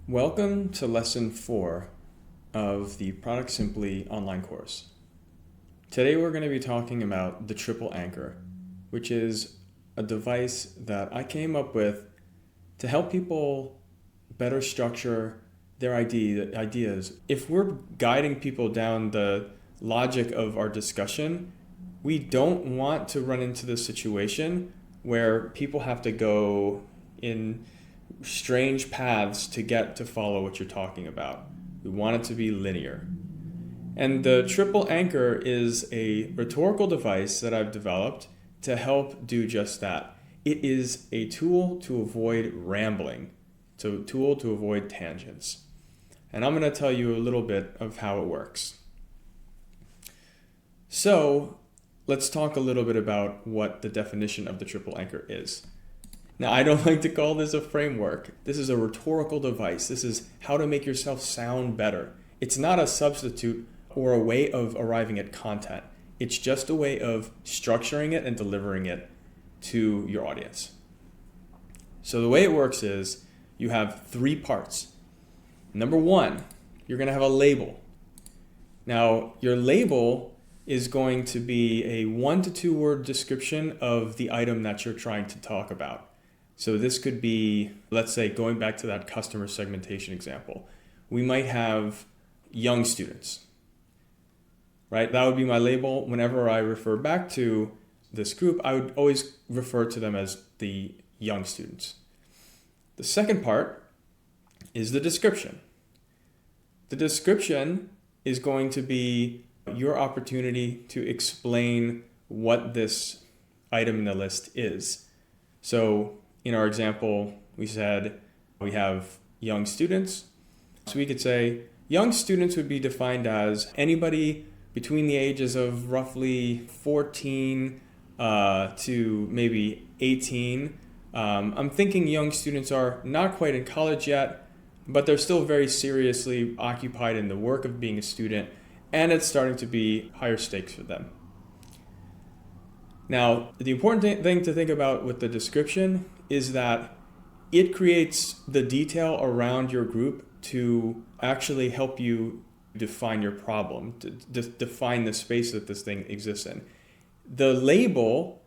Welcome to Lesson 4 of the Product Simply online course. Today we're going to be talking about the triple anchor, which is a device that I came up with to help people better structure their ideas. If we're guiding people down the logic of our discussion, we don't want to run into this situation where people have to go in strange paths to get to follow what you're talking about. We want it to be linear. And the triple anchor is a rhetorical device that I've developed to help do just that. It is a tool to avoid rambling, so a tool to avoid tangents. And I'm going to tell you a little bit of how it works. So let's talk a little bit about what the definition of the triple anchor is. Now, I don't like to call this a framework. This is a rhetorical device. This is how to make yourself sound better. It's not a substitute or a way of arriving at content. It's just a way of structuring it and delivering it to your audience. So the way it works is you have 3 parts. Number 1, you're going to have a label. Now, your label is going to be a 1 to 2 word description of the item that you're trying to talk about. So this could be, let's say, going back to that customer segmentation example, we might have young students, right? That would be my label. Whenever I refer back to this group, I would always refer to them as the young students. The second part is the description. The description is going to be your opportunity to explain what this item in the list is. So in our example, we said we have young students. So we could say young students would be defined as anybody between the ages of roughly 14 to maybe 18. I'm thinking young students are not quite in college yet, but they're still very seriously occupied in the work of being a student, and it's starting to be higher stakes for them. Now, the important thing to think about with the description is that it creates the detail around your group to actually help you define your problem, to define the space that this thing exists in. The label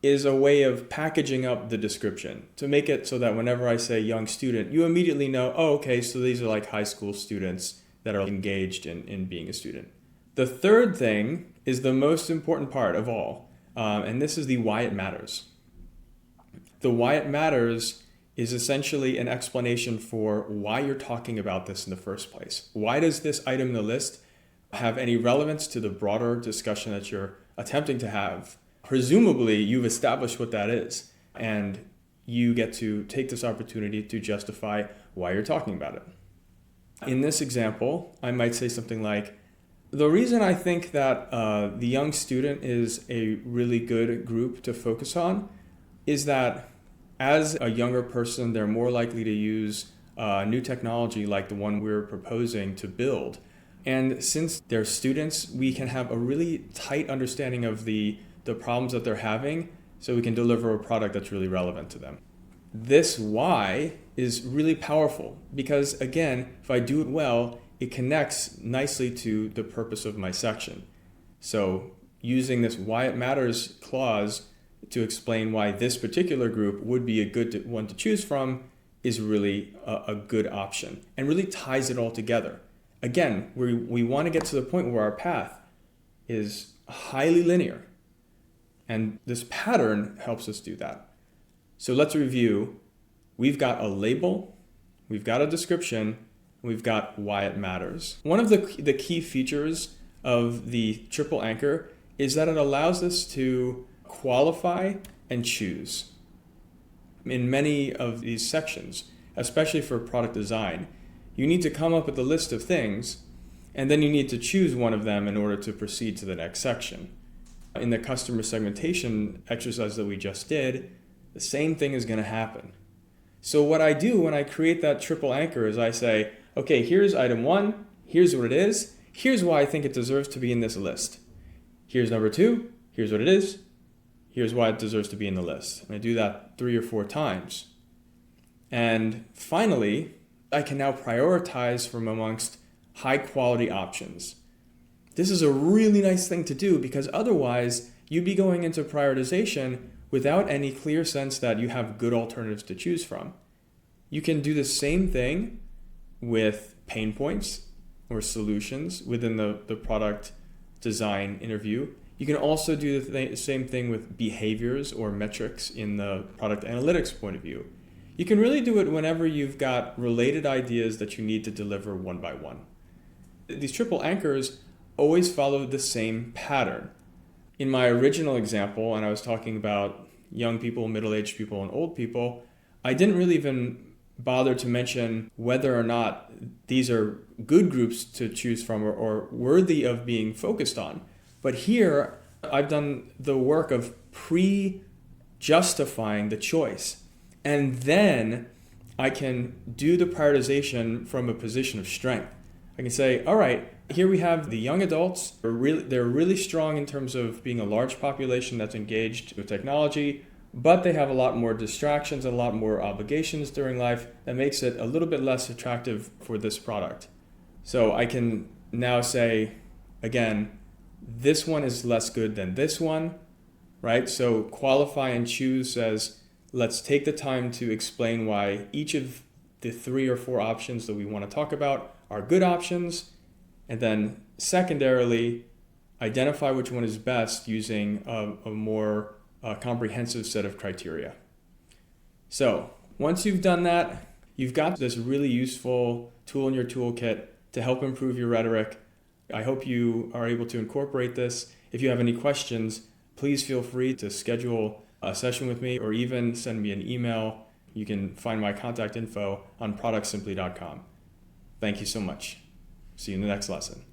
is a way of packaging up the description to make it so that whenever I say young student, you immediately know, oh, okay, so these are like high school students that are engaged in being a student. The third thing is the most important part of all, and this is the why it matters. The why it matters is essentially an explanation for why you're talking about this in the first place. Why does this item in the list have any relevance to the broader discussion that you're attempting to have? Presumably, you've established what that is, and you get to take this opportunity to justify why you're talking about it. In this example, I might say something like, the reason I think that the young student is a really good group to focus on is that as a younger person, they're more likely to use new technology like the one we're proposing to build. And since they're students, we can have a really tight understanding of the problems that they're having, so we can deliver a product that's really relevant to them. This why is really powerful because, again, if I do it well, it connects nicely to the purpose of my section. So using this why it matters clause to explain why this particular group would be a good one to choose from is really a good option and really ties it all together. Again, we want to get to the point where our path is highly linear, and this pattern helps us do that. So let's review. We've got a label, we've got a description, we've got why it matters. One of the key features of the triple anchor is that it allows us to qualify and choose. In many of these sections, especially for product design, you need to come up with a list of things, and then you need to choose one of them in order to proceed to the next section. In the customer segmentation exercise that we just did, the same thing is going to happen. So what I do when I create that triple anchor is I say, okay, here's item 1, here's what it is, here's why I think it deserves to be in this list. Here's number 2, here's what it is, here's why it deserves to be in the list. And I do that 3 or 4 times. And finally, I can now prioritize from amongst high quality options. This is a really nice thing to do because otherwise you'd be going into prioritization without any clear sense that you have good alternatives to choose from. You can do the same thing with pain points or solutions within the product design interview. You can also do the same thing with behaviors or metrics in the product analytics point of view. You can really do it whenever you've got related ideas that you need to deliver one by one. These triple anchors always follow the same pattern. In my original example, and I was talking about young people, middle-aged people, and old people, I didn't really even bother to mention whether or not these are good groups to choose from or worthy of being focused on. But here, I've done the work of pre-justifying the choice. And then I can do the prioritization from a position of strength. I can say, all right, here we have the young adults. They're really strong in terms of being a large population that's engaged with technology, but they have a lot more distractions and a lot more obligations during life that makes it a little bit less attractive for this product. So I can now say, again, this one is less good than this one, right? So qualify and choose says, let's take the time to explain why each of the 3 or 4 options that we want to talk about are good options. And then secondarily, identify which one is best using a more comprehensive set of criteria. So once you've done that, you've got this really useful tool in your toolkit to help improve your rhetoric. I hope you are able to incorporate this. If you have any questions, please feel free to schedule a session with me or even send me an email. You can find my contact info on productsimply.com. Thank you so much. See you in the next lesson.